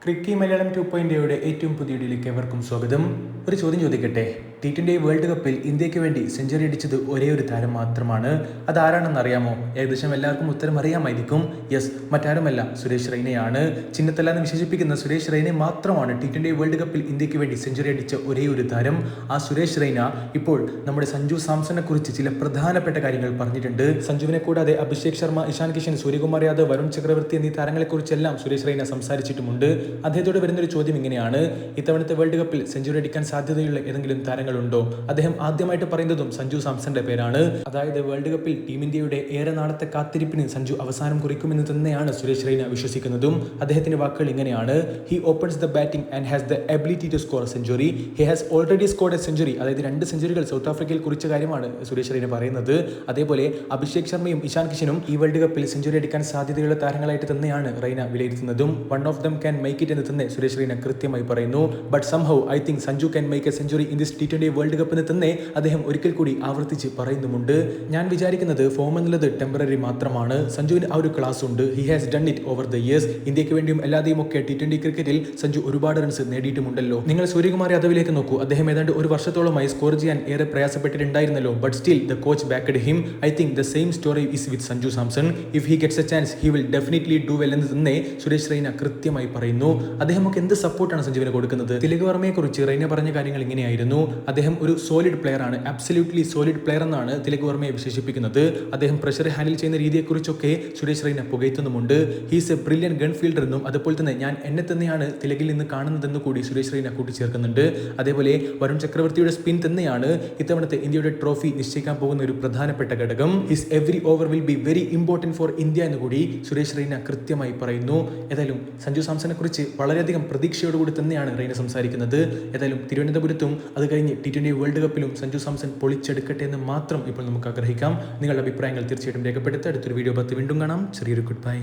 ക്രിക്കി മലയാളം 2.0യുടെ ഏറ്റവും പുതിയ വീഡിയോയിലേക്ക് എവർക്കും സ്വാഗതം. ഒരു ചോദ്യം ചോദിക്കട്ടെ. T20 വേൾഡ് കപ്പിൽ ഇന്ത്യക്ക് വേണ്ടി സെഞ്ചുറി അടിച്ചത് ഒരേ ഒരു താരം മാത്രമാണ്. അതാരാണെന്ന് അറിയാമോ? ഏകദേശം എല്ലാവർക്കും ഉത്തരം അറിയാമായിരിക്കും. യെസ്, മറ്റാരുമല്ല, സുരേഷ് റെയ്നയാണ്. ചിന്നത്തല്ലാന്ന് വിശേഷിപ്പിക്കുന്ന സുരേഷ് റെയ്ന മാത്രമാണ് T20 വേൾഡ് കപ്പിൽ ഇന്ത്യക്ക് വേണ്ടി സെഞ്ചുറി അടിച്ച ഒരേ ഒരു താരം. ആ സുരേഷ് റെയ്ന ഇപ്പോൾ നമ്മുടെ സഞ്ജു സാംസനെ കുറിച്ച് ചില പ്രധാനപ്പെട്ട കാര്യങ്ങൾ പറഞ്ഞിട്ടുണ്ട്. സഞ്ജുവിനെ കൂടാതെ അഭിഷേക് ശർമ്മ, ഇഷാൻ കിഷൻ, സൂര്യകുമാർ യാദവ്, വരുൺ ചക്രവർത്തി എന്നീ താരങ്ങളെക്കുറിച്ചെല്ലാം സുരേഷ് റെയ്ന സംസാരിച്ചിട്ടുമുണ്ട്. അദ്ദേഹത്തോട് വരുന്നൊരു ചോദ്യം ഇങ്ങനെയാണ്: ഇത്തവണത്തെ വേൾഡ് കപ്പിൽ സെഞ്ചുറി അടിക്കാൻ സാധ്യതയുള്ള ഏതെങ്കിലും താരങ്ങളുണ്ടോ? അദ്ദേഹം ആദ്യമായിട്ട് പറയുന്നതും സഞ്ജു സാംസന്റെ പേരാണ്. അതായത് വേൾഡ് കപ്പിൽ ടീം ഇന്ത്യയുടെ ഏറെ നാളത്തെ കാത്തിരിപ്പിന് സഞ്ജു അവസാനം കുറിക്കുമെന്ന് തന്നെയാണ് സുരേഷ് റെയ്ന വിശ്വസിക്കുന്നതും. അദ്ദേഹത്തിന്റെ വാക്കുകൾ ഇങ്ങനെയാണ്: he opens the batting and has the ability to score century. He has already scored a century. അതായത് 2 സെഞ്ചുറികൾ സൗത്ത് ആഫ്രിക്കയിൽ കുറിച്ച കാര്യമാണ് സുരേഷ് റെയ്ന പറയുന്നത്. അതേപോലെ അഭിഷേക് ശർമ്മയും ഇഷാൻ കിഷനും ഈ വേൾഡ് കപ്പിൽ സെഞ്ചുറി അടിക്കാൻ സാധ്യതയുള്ള താരങ്ങളായിട്ട് തന്നെയാണ് റെയ്ന വിലയിരുത്തുന്നതും. One of them can make it എന്ന് തന്നെ സുരേഷ് റെയ്ന കൃത്യമായി പറയുന്നു. But somehow I think Sanju can make a century in this T20 world cup എന്ന് തന്നെ അദ്ദേഹം ഒരിക്കൽ കൂടി ആവർത്തിച്ച് പറയുന്നുമുണ്ട്. ഞാൻ വിചാരിക്കുന്നത് ഫോം എന്നുള്ളത് ടെമ്പററി മാത്രമാണ്. സഞ്ജുവിന് ആ ഒരു ക്ലാസ് ഉണ്ട്. He has done it over the years. ഇന്ത്യക്ക് വേണ്ടിയും അല്ലാതെയും ഒക്കെ T20 ക്രിക്കറ്റിൽ സഞ്ജു ഒരുപാട് റൺസ് നേടിയിട്ടുമുണ്ടല്ലോ. നിങ്ങൾ സൂര്യകുമാർ യാദവിലേക്ക് നോക്കൂ. അദ്ദേഹം ഏതാണ്ട് ഒരു വർഷത്തോളമായി സ്കോർ ചെയ്യാൻ ഏറെ പ്രയാസപ്പെട്ടിട്ടുണ്ടായിരുന്നല്ലോ. But still the coach backed him. I think the same story is with Sanju Samson. If he gets a chance he will definitely do well എന്ന് തന്നെ സുരേഷ് റെയ്ന കൃത്യമായി പറയുന്നു. അദ്ദേഹമൊക്കെ എന്ത് സപ്പോർട്ടാണ് സഞ്ജുവിന് കൊടുക്കുന്നത്. തിലക് വർമ്മയെ കുറിച്ച് റെയ്ന പറഞ്ഞ കാര്യങ്ങൾ ഇങ്ങനെയായിരുന്നു: അദ്ദേഹം ഒരു സോളിഡ് പ്ലെയർ ആണ്, അബ്സല്യൂട്ട്ലി സോളിഡ് പ്ലെയർ എന്നാണ് തിലക് വർമ്മയെ വിശേഷിപ്പിക്കുന്നത്. അദ്ദേഹം പ്രഷർ ഹാൻഡിൽ ചെയ്യുന്ന രീതിയെക്കുറിച്ചൊക്കെ സുരേഷ് റെയ്ന പുകഴ്ത്തുന്നുമുണ്ട്. He's a brilliant gun fielder എന്നും അതുപോലെ തന്നെ ഞാൻ എന്നെ തന്നെയാണ് തിലകിൽ നിന്ന് കാണുന്നതെന്ന് കൂടി സുരേഷ് റെയ്ന കൂട്ടിച്ചേർക്കുന്നുണ്ട്. അതേപോലെ വരുൺ ചക്രവർത്തിയുടെ സ്പിൻ തന്നെയാണ് ഇത്തവണത്തെ ഇന്ത്യയുടെ ട്രോഫി നിശ്ചയിക്കാൻ പോകുന്ന ഒരു പ്രധാനപ്പെട്ട ഘടകം. His every over will be very important for India എന്ന് കൂടി സുരേഷ് റെയ്ന കൃത്യമായി പറയുന്നു. ഏതായാലും സഞ്ജു സാംസനെ കുറിച്ച് വളരെയധികം പ്രതീക്ഷയോടുകൂടി തന്നെയാണ് റെയ്ന സംസാരിക്കുന്നത്. ഏതായാലും തിരുവനന്തപുരത്തും അത് കഴിഞ്ഞ് T20 വേൾഡ് കപ്പിലും സഞ്ജു സാംസൺ പൊളിച്ചെടുക്കട്ടെ എന്ന് മാത്രം ഇപ്പോൾ നമുക്ക് ആഗ്രഹിക്കാം. നിങ്ങളുടെ അഭിപ്രായങ്ങൾ തീർച്ചയായിട്ടും രേഖപ്പെടുത്തി അടുത്തൊരു വീഡിയോ വീണ്ടും കാണാം. ചെറിയൊരു ഗുഡ് ബൈ.